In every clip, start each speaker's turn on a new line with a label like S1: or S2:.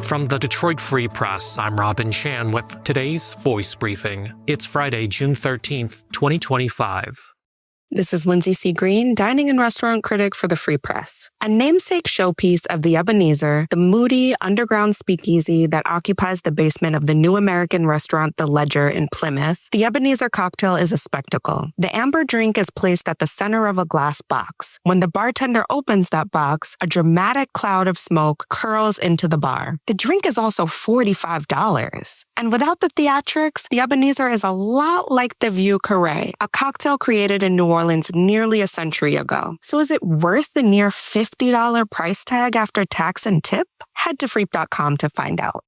S1: From the Detroit Free Press, I'm Robin Chan with today's Voice Briefing. It's Friday, June 13th, 2025.
S2: This is Lindsay C. Green, dining and restaurant critic for the Free Press. A namesake showpiece of the Ebenezer, the moody underground speakeasy that occupies the basement of the new American restaurant The Ledger in Plymouth, the Ebenezer cocktail is a spectacle. The amber drink is placed at the center of a glass box. When the bartender opens that box, a dramatic cloud of smoke curls into the bar. The drink is also $45. And without the theatrics, the Ebenezer is a lot like the Vieux Carré, a cocktail created in New Orleans nearly a century ago. So is it worth the near $50 price tag after tax and tip? Head to freep.com to find out.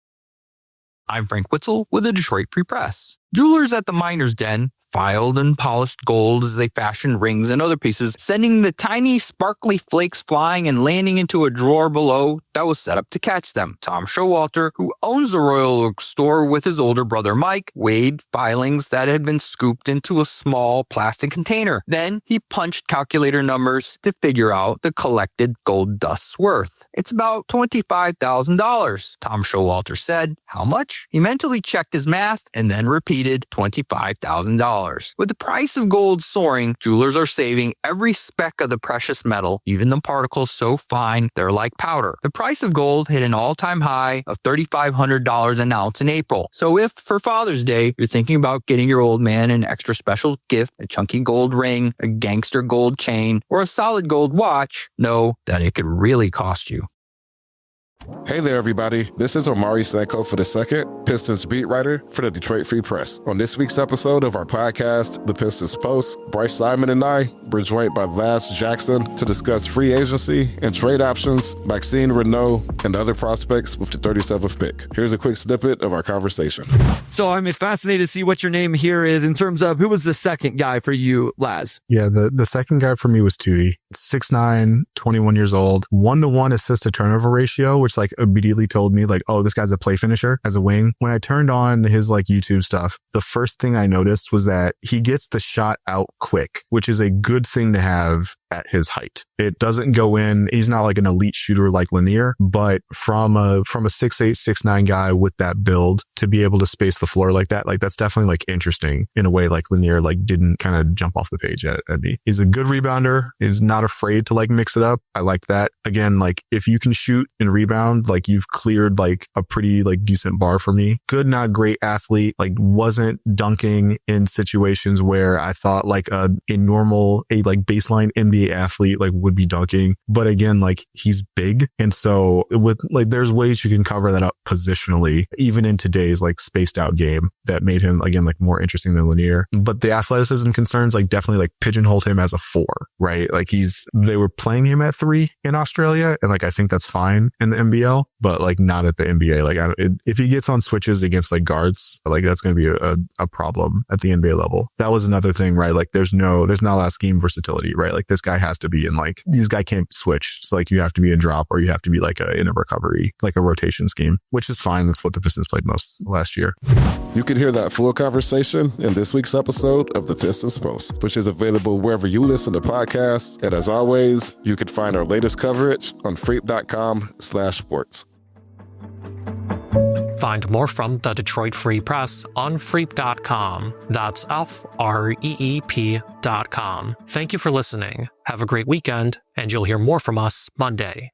S3: I'm Frank Witzel with the Detroit Free Press. Jewelers at the Miners' Den filed and polished gold as they fashioned rings and other pieces, sending the tiny sparkly flakes flying and landing into a drawer below that was set up to catch them. Tom Showalter, who owns the Royal Oak store with his older brother Mike, weighed filings that had been scooped into a small plastic container. Then he punched calculator numbers to figure out the collected gold dust's worth. It's about $25,000, Tom Showalter said. How much? He mentally checked his math and then repeated $25,000. With the price of gold soaring, jewelers are saving every speck of the precious metal, even the particles so fine they're like powder. The price of gold hit an all-time high of $3,500 an ounce in April. So if, for Father's Day, you're thinking about getting your old man an extra special gift, a chunky gold ring, a gangster gold chain, or a solid gold watch, know that it could really cost you.
S4: Hey there, everybody. This is Omari Sanko for the Second, Pistons beat writer for the Detroit Free Press. On this week's episode of our podcast, The Pistons Post, Bryce Simon and I were joined by Laz Jackson to discuss free agency and trade options, Maxime Renaud, and other prospects with the 37th pick. Here's a quick snippet of our conversation.
S5: So I'm fascinated to see what your name here is in terms of who was the second guy for you, Laz?
S6: Yeah, the second guy for me was Tui. 6'9", 21 years old, 1-to-1 assist to turnover ratio, which like immediately told me like, oh, this guy's a play finisher as a wing. When I turned on his like YouTube stuff, the first thing I noticed was that he gets the shot out quick, which is a good thing to have at his height. It doesn't go in. He's not like an elite shooter like Lanier, but from a 6'8", 6'9" guy with that build to be able to space the floor like that, like that's definitely like interesting in a way like Lanier like didn't kind of jump off the page at me. He's a good rebounder. He's not afraid to like mix it up. I like that. Again, like if you can shoot and rebound, like you've cleared like a pretty like decent bar for me. Good, not great athlete, like wasn't dunking in situations where I thought like a normal, like baseline NBA athlete like would be dunking. But again, like he's big. And so with like, there's ways you can cover that up positionally, even in today's like spaced out game that made him again, like more interesting than Lanier. But the athleticism concerns like definitely like pigeonholed him as a 4, right? Like they were playing him at 3 in Australia. And like, I think that's fine in the NBL, but like not at the NBA. Like if he gets on switches against like guards, like that's going to be a problem at the NBA level. That was another thing, right? Like there's not a lot of scheme versatility, right? Like this guy has to be in like, these guy can't switch. So like you have to be in drop or you have to be like in a recovery, like a rotation scheme, which is fine. That's what the Pistons played most last year.
S4: You can hear that full conversation in this week's episode of The Pistons Post, which is available wherever you listen to podcasts. And as always, you can find our latest coverage on freep.com/sports.
S1: Find more from the Detroit Free Press on freep.com. That's FREEP.com. Thank you for listening. Have a great weekend, and you'll hear more from us Monday.